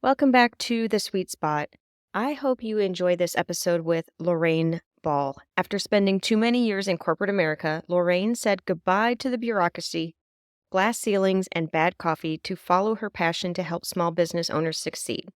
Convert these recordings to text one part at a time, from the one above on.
Welcome back to The Sweet Spot. I hope you enjoy this episode with Lorraine Ball. After spending too many years in corporate America, Lorraine said goodbye to the bureaucracy, glass ceilings, and bad coffee to follow her passion to help small business owners succeed.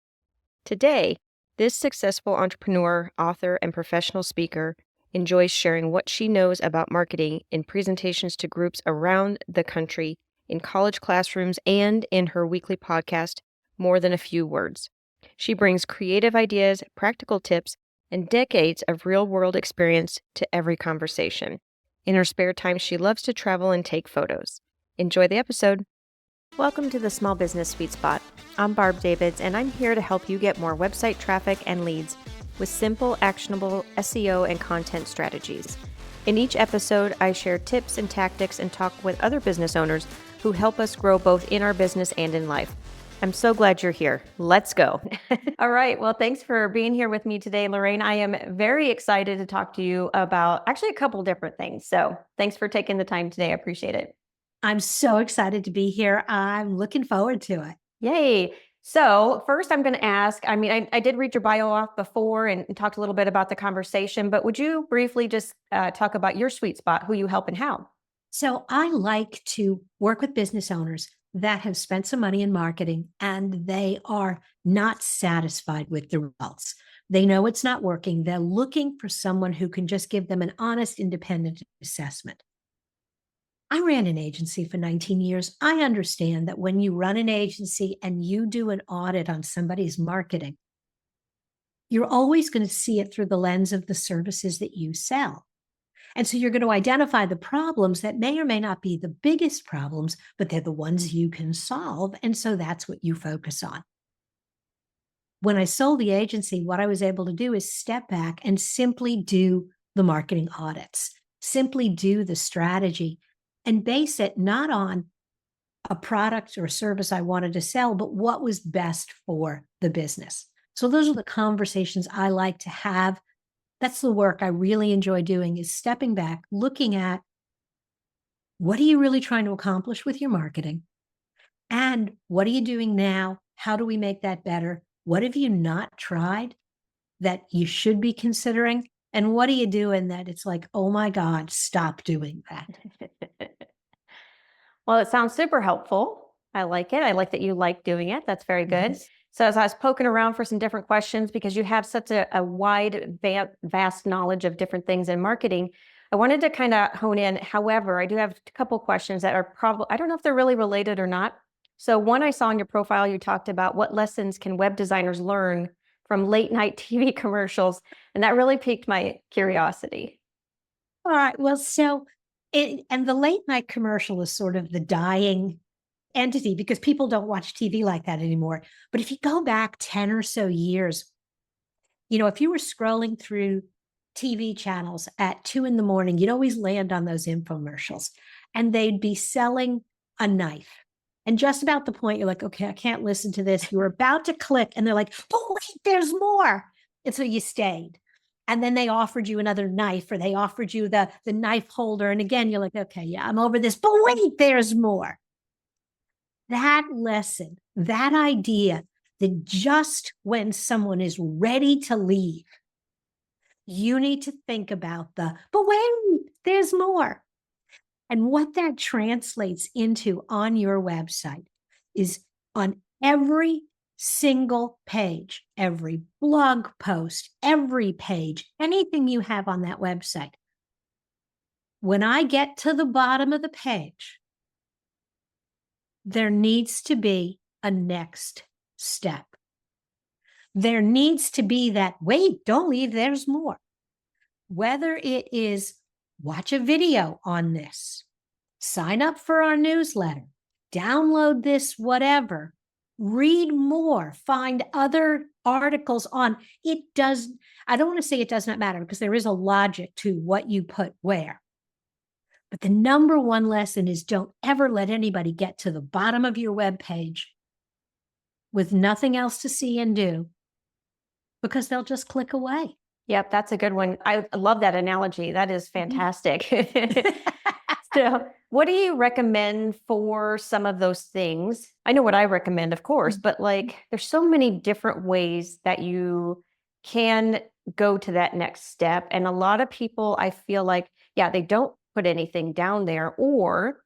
Today, this successful entrepreneur, author, and professional speaker enjoys sharing what she knows about marketing in presentations to groups around the country, in college classrooms, and in her weekly podcast, More Than a Few Words. She brings creative ideas, practical tips, and decades of real-world experience to every conversation. In her spare time, she loves to travel and take photos. Enjoy the episode. Welcome to the Small Business Sweet Spot. I'm Barb Davids, and I'm here to help you get more website traffic and leads with simple, actionable SEO and content strategies. In each episode, I share tips and tactics and talk with other business owners who help us grow both in our business and in life. I'm so glad you're here. Let's go. All right. Well, thanks for being here with me today, Lorraine. I am very excited to talk to you about actually a couple different things. So thanks for taking the time today. I appreciate it. I'm so excited to be here. I'm looking forward to it. Yay. So first I'm going to ask, I did read your bio off before and talked a little bit about the conversation, but would you briefly just talk about your sweet spot, who you help and how? So I like to work with business owners that have spent some money in marketing and they are not satisfied with the results. They know it's not working. They're looking for someone who can just give them an honest, independent assessment. I ran an agency for 19 years. I understand that when you run an agency and you do an audit on somebody's marketing, you're always going to see it through the lens of the services that you sell. And so you're going to identify the problems that may or may not be the biggest problems, but they're the ones you can solve. And so that's what you focus on. When I sold the agency, what I was able to do is step back and simply do the marketing audits, simply do the strategy and base it not on a product or service I wanted to sell, but what was best for the business. So those are the conversations I like to have. That's the work I really enjoy doing, is stepping back, looking at what are you really trying to accomplish with your marketing? And what are you doing now? How do we make that better? What have you not tried that you should be considering? And what are you doing that it's like, oh my God, stop doing that? Well, it sounds super helpful. I like it. I like that you like doing it. That's very good. Yes. So as I was poking around for some different questions, because you have such a wide, vast knowledge of different things in marketing, I wanted to kind of hone in. However, I do have a couple questions that are probably, I don't know if they're really related or not. So one I saw on your profile, you talked about what lessons can web designers learn from late night TV commercials. And that really piqued my curiosity. All right. Well, and the late night commercial is sort of the dying entity because people don't watch TV like that anymore. But if you go back 10 or so years, if you were scrolling through TV channels at 2 a.m, you'd always land on those infomercials and they'd be selling a knife. And just about the point you're like, okay, I can't listen to this. You were about to click and they're like, oh, wait, there's more. And so you stayed. And then they offered you another knife or they offered you the knife holder. And again, you're like, okay, yeah, I'm over this, but wait, there's more. That lesson, that idea that just when someone is ready to leave, you need to think about but wait, there's more. And what that translates into on your website is on every single page, every blog post, every page, anything you have on that website. When I get to the bottom of the page, there needs to be a next step. There needs to be that, wait, don't leave, there's more. Whether it is watch a video on this, sign up for our newsletter, download this, whatever, read more, find other articles on it. I don't want to say it does not matter because there is a logic to what you put where. But the number one lesson is don't ever let anybody get to the bottom of your web page with nothing else to see and do because they'll just click away. Yep, that's a good one. I love that analogy. That is fantastic. So What do you recommend for some of those things? I know what I recommend, of course, but like there's so many different ways that you can go to that next step. And a lot of people, I feel like, yeah, they don't put anything down there, or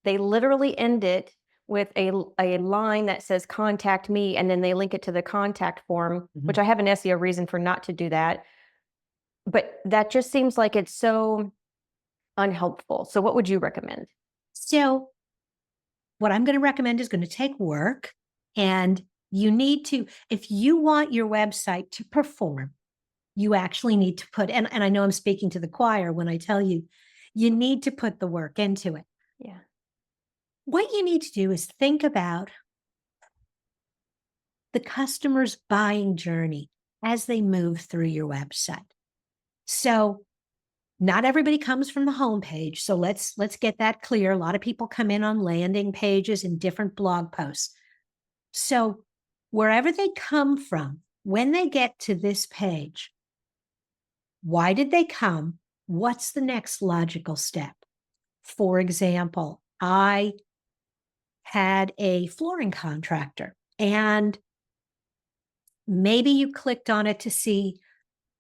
they literally end it with a line that says contact me, and then they link it to the contact form, which I have an SEO reason for not to do that. But that just seems like it's so unhelpful. So what would you recommend? So what I'm going to recommend is going to take work, and you need to, if you want your website to perform, you actually need to put, and I know I'm speaking to the choir when I tell you, you need to put the work into it. Yeah. What you need to do is think about the customer's buying journey as they move through your website. So not everybody comes from the homepage. So let's get that clear. A lot of people come in on landing pages and different blog posts. So wherever they come from, when they get to this page, why did they come? What's the next logical step? For example, I had a flooring contractor, and maybe you clicked on it to see,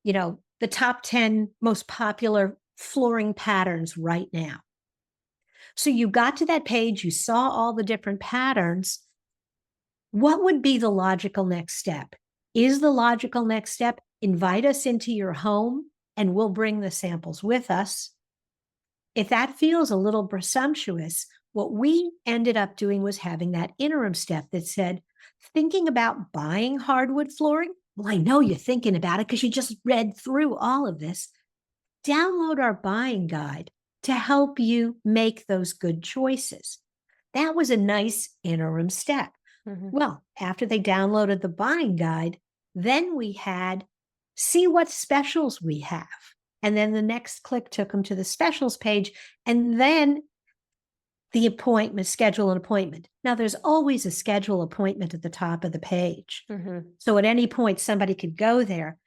the top 10 most popular flooring patterns right now. So you got to that page, you saw all the different patterns. What would be the logical next step? Is the logical next step invite us into your home and we'll bring the samples with us? If that feels a little presumptuous, what we ended up doing was having that interim step that said, thinking about buying hardwood flooring? Well, I know you're thinking about it because you just read through all of this. Download our buying guide to help you make those good choices. That was a nice interim step. Well, after they downloaded the buying guide, then we had see what specials we have. And then the next click took them to the specials page, and then the appointment, schedule an appointment. Now, there's always a schedule appointment at the top of the page. So at any point, somebody could go there.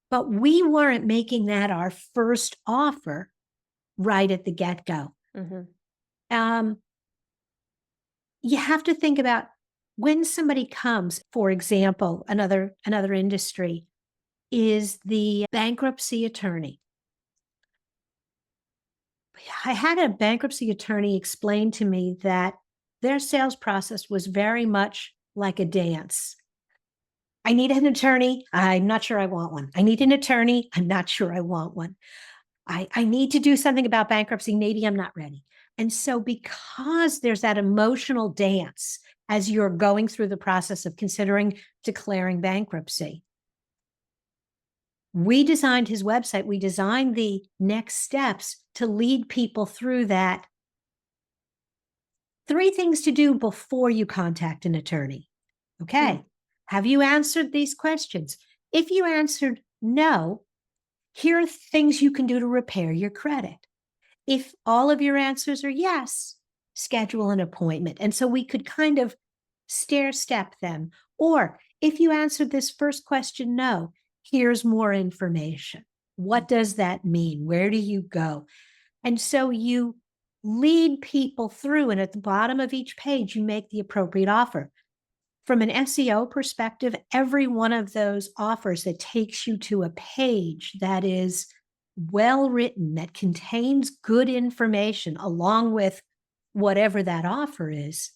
But we weren't making that our first offer right at the get-go. You have to think about when somebody comes, for example, another industry is the bankruptcy attorney. I had a bankruptcy attorney explain to me that their sales process was very much like a dance. I need an attorney. I'm not sure I want one. I need an attorney. I'm not sure I want one. I need to do something about bankruptcy. Maybe I'm not ready. And so because there's that emotional dance as you're going through the process of considering declaring bankruptcy, we designed his website. We designed the next steps to lead people through that. 3 things to do before you contact an attorney. Okay. Have you answered these questions? If you answered no, here are things you can do to repair your credit. If all of your answers are yes, schedule an appointment. And so we could kind of stair step them. Or if you answered this first question no, here's more information. What does that mean? Where do you go? And so you lead people through, and at the bottom of each page, you make the appropriate offer. From an SEO perspective, every one of those offers that takes you to a page that is well written, that contains good information along with whatever that offer is,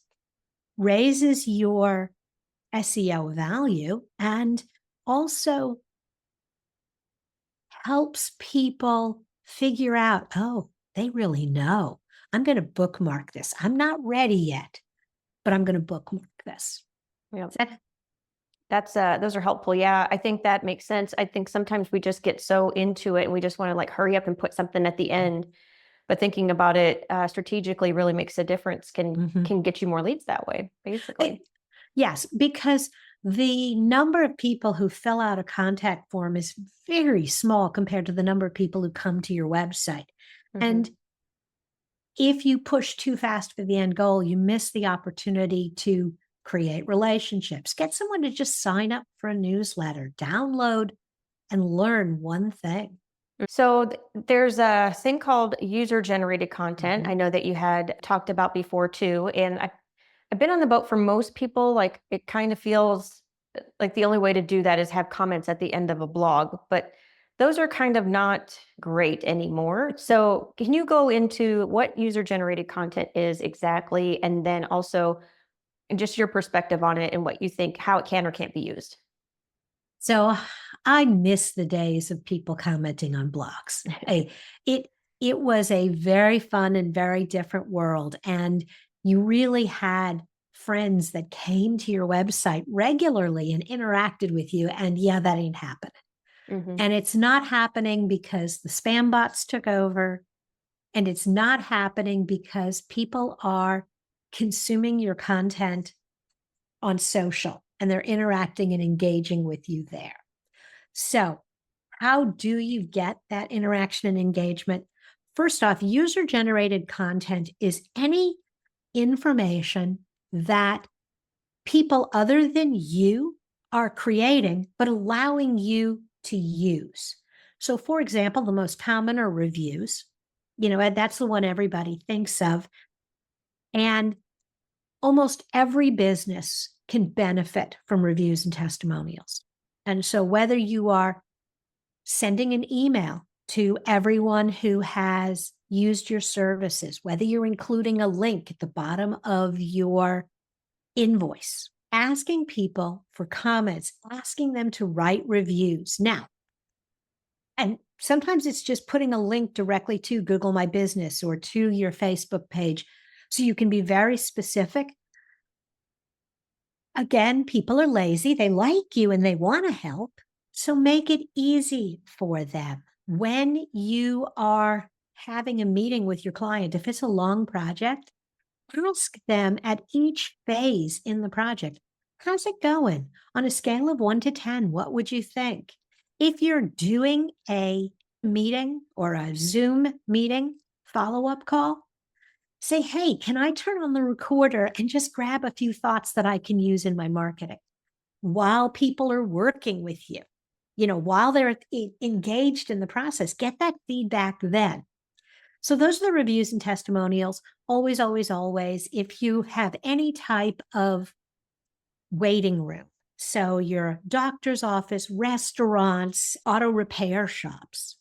raises your SEO value and also helps people figure out, oh, they really know. I'm going to bookmark this. I'm not ready yet, but I'm going to bookmark this. Yeah. That's those are helpful. Yeah, I think that makes sense. I think sometimes we just get so into it and we just want to like hurry up and put something at the end. But thinking about it strategically really makes a difference. Can get you more leads that way, basically. Yes, because the number of people who fill out a contact form is very small compared to the number of people who come to your website. And if you push too fast for the end goal, you miss the opportunity to create relationships. Get someone to just sign up for a newsletter, download, and learn one thing. So there's a thing called user-generated content. Mhm. I know that you had talked about before too, and I've been on the boat. For most people, like, it kind of feels like the only way to do that is have comments at the end of a blog, but those are kind of not great anymore. So can you go into what user-generated content is exactly, and then also just your perspective on it and what you think, how it can or can't be used? So I miss the days of people commenting on blogs. It it was a very fun and very different world, and you really had friends that came to your website regularly and interacted with you. And yeah, that ain't happening. Hmm. And it's not happening because the spam bots took over, and it's not happening because people are consuming your content on social and they're interacting and engaging with you there. So, how do you get that interaction and engagement? First off, user generated content is any information that people other than you are creating, but allowing you to use. So, for example, the most common are reviews. And that's the one everybody thinks of. And almost every business can benefit from reviews and testimonials. And so, whether you are sending an email to everyone who has used your services, whether you're including a link at the bottom of your invoice, asking people for comments, asking them to write reviews. Now, and sometimes it's just putting a link directly to Google My Business or to your Facebook page. So you can be very specific. Again, people are lazy. They like you and they want to help. So make it easy for them. When you are having a meeting with your client, if it's a long project, ask them at each phase in the project, how's it going? On a scale of 1 to 10, what would you think? If you're doing a meeting or a Zoom meeting follow up call, say, hey, can I turn on the recorder and just grab a few thoughts that I can use in my marketing while people are working with you? While they're engaged in the process, get that feedback then. So those are the reviews and testimonials. Always, always, always. If you have any type of waiting room, so your doctor's office, restaurants, auto repair shops,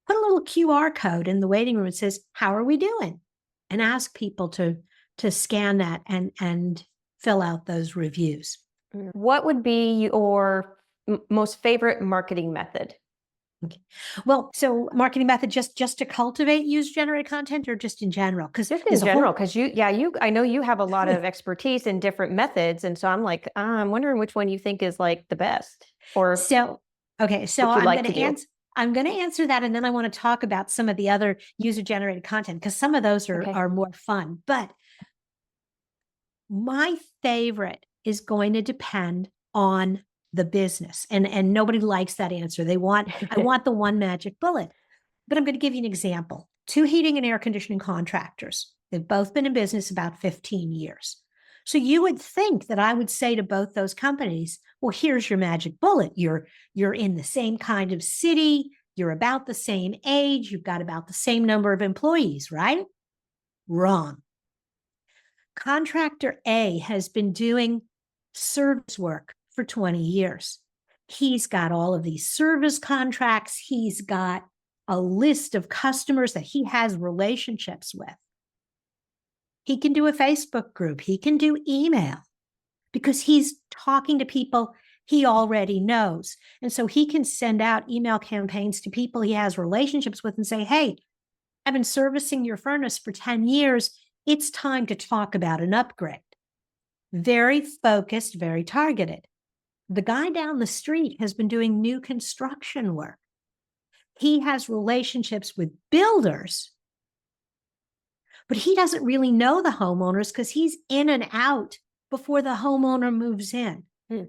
put a little QR code in the waiting room that says, how are we doing? And ask people to scan that and fill out those reviews. What would be your most favorite marketing method? Okay. Well, so marketing method just to cultivate user generated content or just in general? Because Just in there's a general, whole because I know you have a lot of expertise in different methods, and so I'm like, I'm wondering which one you think is like the best, or so okay, so what you I'm like going to to do. answer I'm going to answer that, and then I want to talk about some of the other user generated content because some of those are Okay. are more fun. But my favorite is going to depend on the business. And nobody likes that answer. I want the one magic bullet. But I'm going to give you an example. Two heating and air conditioning contractors. They've both been in business about 15 years. So you would think that I would say to both those companies, well, here's your magic bullet. You're in the same kind of city, you're about the same age, you've got about the same number of employees, right? Wrong. Contractor A has been doing service work for 20 years. He's got all of these service contracts. He's got a list of customers that he has relationships with. He can do a Facebook group. He can do email because he's talking to people he already knows. And so he can send out email campaigns to people he has relationships with and say, hey, I've been servicing your furnace for 10 years. It's time to talk about an upgrade. Very focused, very targeted. The guy down the street has been doing new construction work. He has relationships with builders, but he doesn't really know the homeowners because he's in and out before the homeowner moves in. Hmm.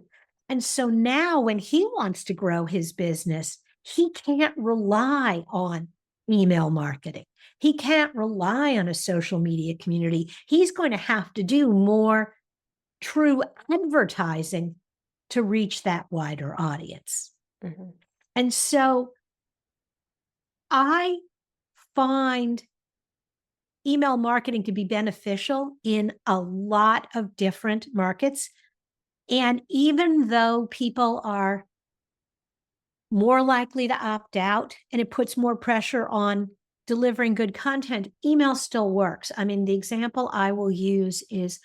And so now when he wants to grow his business, he can't rely on email marketing. He can't rely on a social media community. He's going to have to do more true advertising to reach that wider audience. Mhm. And so I find email marketing to be beneficial in a lot of different markets. And even though people are more likely to opt out and it puts more pressure on delivering good content, email still works. I mean, the example I will use is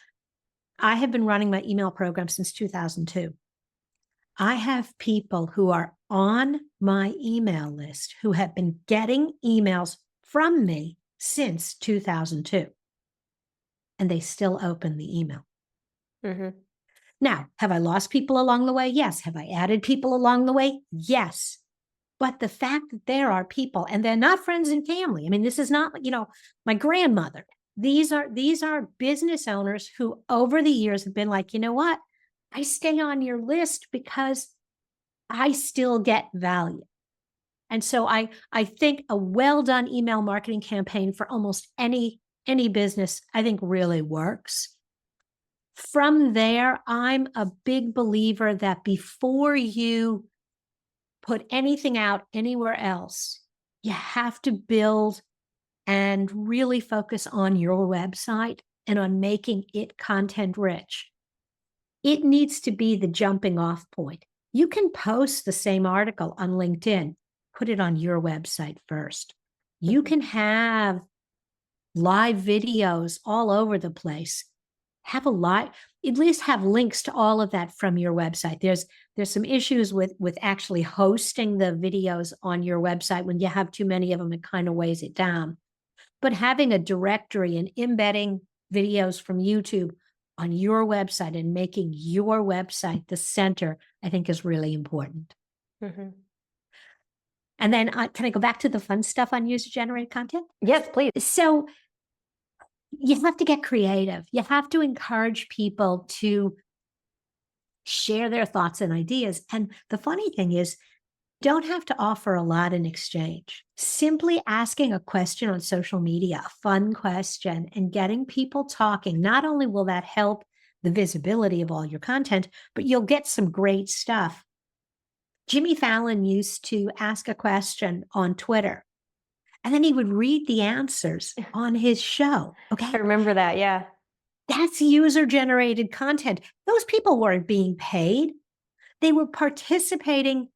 I have been running my email program since 2002. I have people who are on my email list who have been getting emails from me since 2002, and they still open the email. Mm-hmm. Now, have I lost people along the way? Yes. Have I added people along the way? Yes. But the fact that there are people, and they're not friends and family. I mean, this is not, my grandmother. These are business owners who over the years have been like, you know what? I stay on your list because I still get value. And so I think a well done email marketing campaign for almost any business, I think really works. From there, I'm a big believer that before you put anything out anywhere else, you have to build and really focus on your website and on making it content rich. It needs to be the jumping off point. You can post the same article on LinkedIn, put it on your website first. You can have live videos all over the place. Have a live, at least have links to all of that from your website. There's some issues with actually hosting the videos on your website. When you have too many of them, it kind of weighs it down. But having a directory and embedding videos from YouTube on your website and making your website the center, I think is really important. Mm-hmm. And then can I go back to the fun stuff on user-generated content? Yes, please. So you have to get creative. You have to encourage people to share their thoughts and ideas. And the funny thing is, don't have to offer a lot in exchange. Simply asking a question on social media, a fun question, and getting people talking, not only will that help the visibility of all your content, but you'll get some great stuff. Jimmy Fallon used to ask a question on Twitter, and then he would read the answers on his show. Okay. I remember that. Yeah. That's user-generated content. Those people weren't being paid. They were participating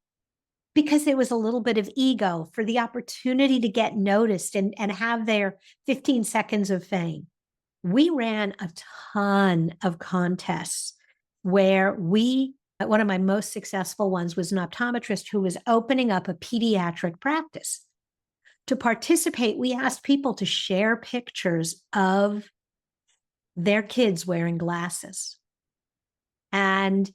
because there was a little bit of ego for the opportunity to get noticed and have their 15 seconds of fame. We ran a ton of contests where one of my most successful ones was an optometrist who was opening up a pediatric practice. To participate, we asked people to share pictures of their kids wearing glasses. And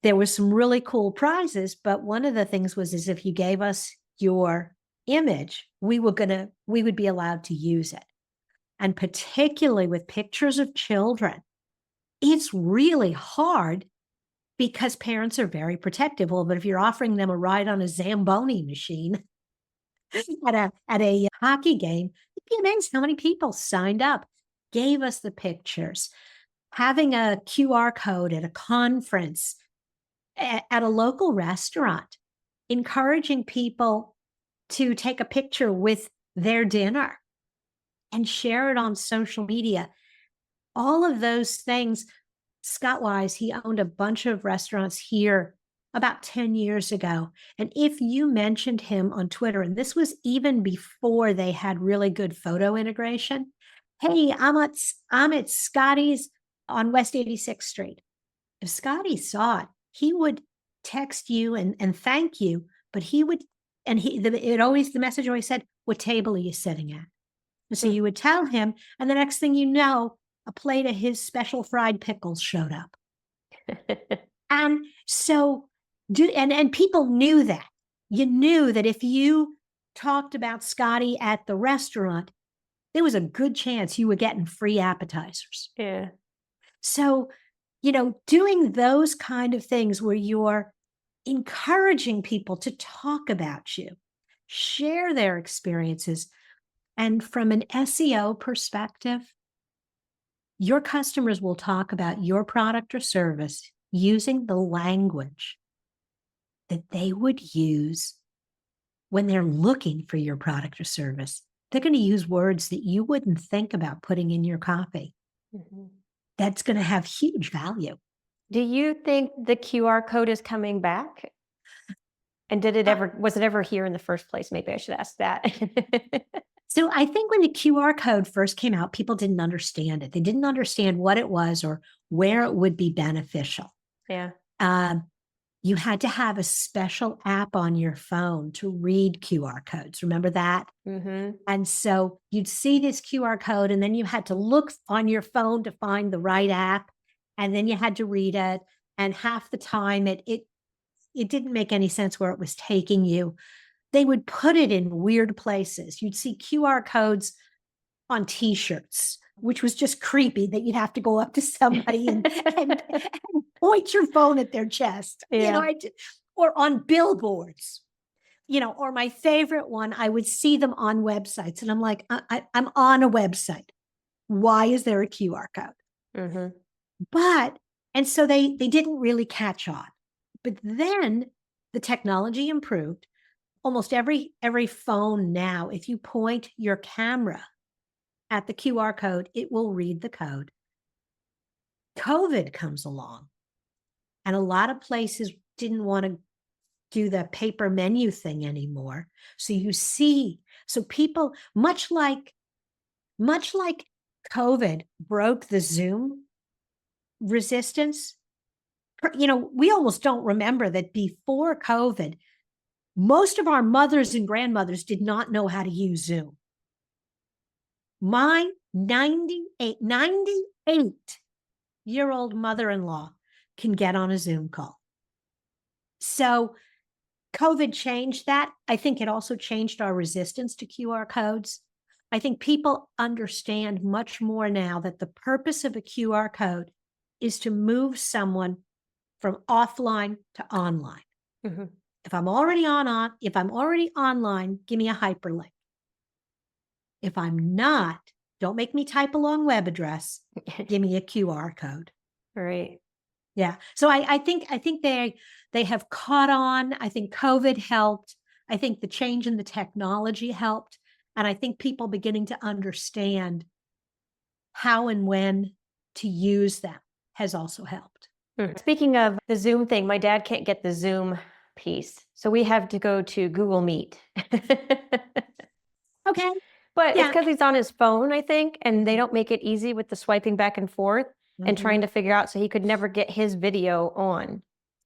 there were some really cool prizes, but one of the things was is if you gave us your image, we would be allowed to use it. And particularly with pictures of children, it's really hard because parents are very protective. Well, but if you're offering them a ride on a Zamboni machine at a hockey game, it'd be amazing how many people signed up, gave us the pictures. Having a QR code at a conference, at a local restaurant, encouraging people to take a picture with their dinner and share it on social media. All of those things. Scott Wise, he owned a bunch of restaurants here about 10 years ago. And if you mentioned him on Twitter, and this was even before they had really good photo integration, hey, I'm at Scotty's on West 86th Street. If Scotty saw it, he would text you and thank you, but he would, and the message always said, what table are you sitting at? And so you would tell him, and the next thing you know, a plate of his special fried pickles showed up. And so, and people knew that. You knew that if you talked about Scotty at the restaurant, there was a good chance you were getting free appetizers. Yeah. So, doing those kind of things where you're encouraging people to talk about you, share their experiences. And from an SEO perspective, your customers will talk about your product or service using the language that they would use when they're looking for your product or service, they're going to use words that you wouldn't think about putting in your copy. Mhm. That's going to have huge value. Do you think the QR code is coming back? And was it ever here in the first place? Maybe I should ask that. So I think when the QR code first came out, people didn't understand it. They didn't understand what it was or where it would be beneficial. Yeah. You had to have a special app on your phone to read QR codes. Remember that? Mm-hmm. And so you'd see this QR code, and then you had to look on your phone to find the right app, and then you had to read it. And half the time, it didn't make any sense where it was taking you. They would put it in weird places. You'd see QR codes on T-shirts, which was just creepy that you'd have to go up to somebody and point your phone at their chest, Yeah. or on billboards, or my favorite one, I would see them on websites, and I'm like, I'm on a website. Why is there a QR code? Mm-hmm. And so they didn't really catch on. But then the technology improved. Almost every phone now, if you point your camera at the QR code, it will read the code. COVID comes along, and a lot of places didn't want to do the paper menu thing anymore. So people, much like COVID broke the Zoom resistance, we almost don't remember that before COVID, most of our mothers and grandmothers did not know how to use Zoom. My 98-year-old mother-in-law can get on a Zoom call. So COVID changed that. I think it also changed our resistance to QR codes. I think people understand much more now that the purpose of a QR code is to move someone from offline to online. Mm-hmm. If I'm already online, give me a hyperlink. If I'm not, don't make me type a long web address. Give me a QR code. Right. Yeah. So I think they have caught on. I think COVID helped. I think the change in the technology helped. And I think people beginning to understand how and when to use them has also helped. Speaking of the Zoom thing, my dad can't get the Zoom piece. So we have to go to Google Meet. Okay. But it's Yeah. because he's on his phone, I think, and they don't make it easy with the swiping back and forth and trying to figure out. So he could never get his video on.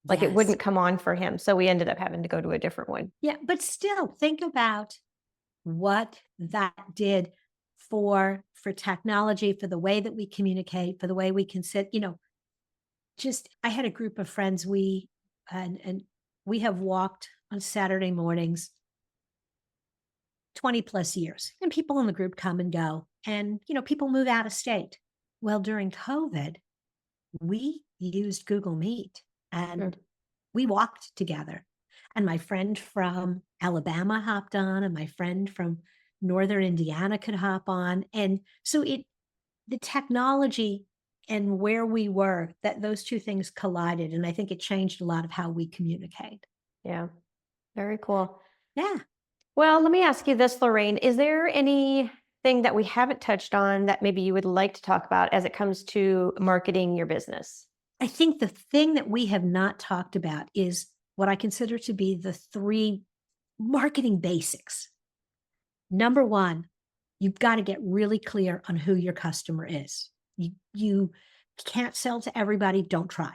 Like it wouldn't come on for him. So we ended up having to go to a different one. Yeah. But still, think about what that did for technology, for the way that we communicate, for the way we can sit, I had a group of friends, and we have walked on Saturday mornings 20 plus years, and people in the group come and go, and people move out of state. Well, during COVID, we used Google Meet, and we walked together, and my friend from Alabama hopped on, and my friend from Northern Indiana could hop on. And so the technology and where we were, that those two things collided. And I think it changed a lot of how we communicate. Yeah. Very cool. Yeah. Well, let me ask you this, Lorraine. Is there anything that we haven't touched on that maybe you would like to talk about as it comes to marketing your business? I think the thing that we have not talked about is what I consider to be the 3 marketing basics. Number 1, you've got to get really clear on who your customer is. You can't sell to everybody. Don't try.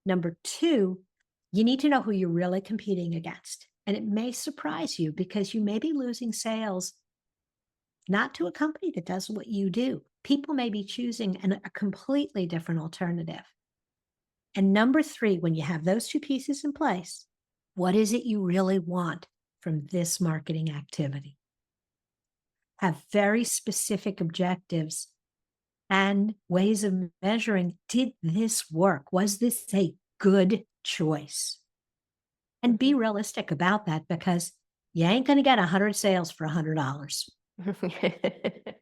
Number 2, you need to know who you're really competing against. And it may surprise you because you may be losing sales not to a company that does what you do. People may be choosing a completely different alternative. And number 3, when you have those 2 pieces in place, what is it you really want from this marketing activity? Have very specific objectives and ways of measuring, did this work? Was this a good choice? And be realistic about that, because you ain't going to get 100 sales for $100.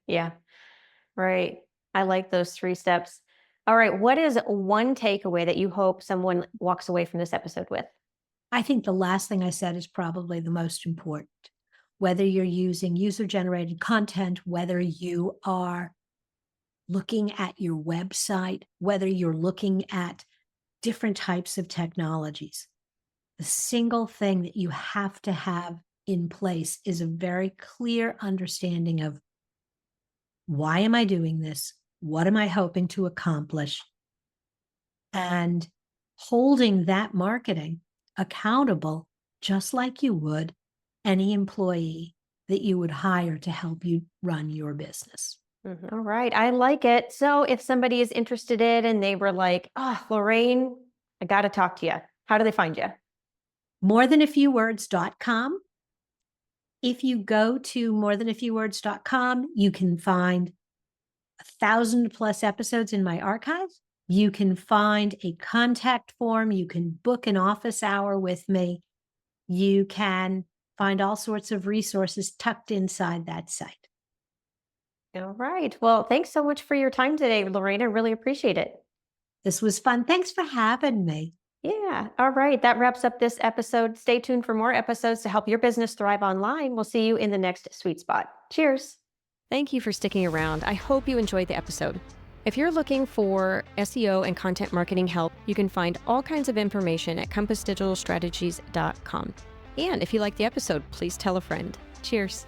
Yeah, right. I like those 3 steps. All right. What is one takeaway that you hope someone walks away from this episode with? I think the last thing I said is probably the most important. Whether you're using user-generated content, whether you are looking at your website, whether you're looking at different types of technologies, the single thing that you have to have in place is a very clear understanding of why am I doing this? What am I hoping to accomplish? And holding that marketing accountable, just like you would any employee that you would hire to help you run your business. All right. I like it. So if somebody is interested in and they were like, oh, Lorraine, I got to talk to you. How do they find you? Morethanafewwords.com. If you go to morethanafewwords.com, you can find 1,000+ episodes in my archives. You can find a contact form. You can book an office hour with me. You can find all sorts of resources tucked inside that site. All right. Well, thanks so much for your time today, Lorraine. I really appreciate it. This was fun. Thanks for having me. Yeah. All right. That wraps up this episode. Stay tuned for more episodes to help your business thrive online. We'll see you in the next Sweet Spot. Cheers. Thank you for sticking around. I hope you enjoyed the episode. If you're looking for SEO and content marketing help, you can find all kinds of information at compassdigitalstrategies.com. And if you like the episode, please tell a friend. Cheers.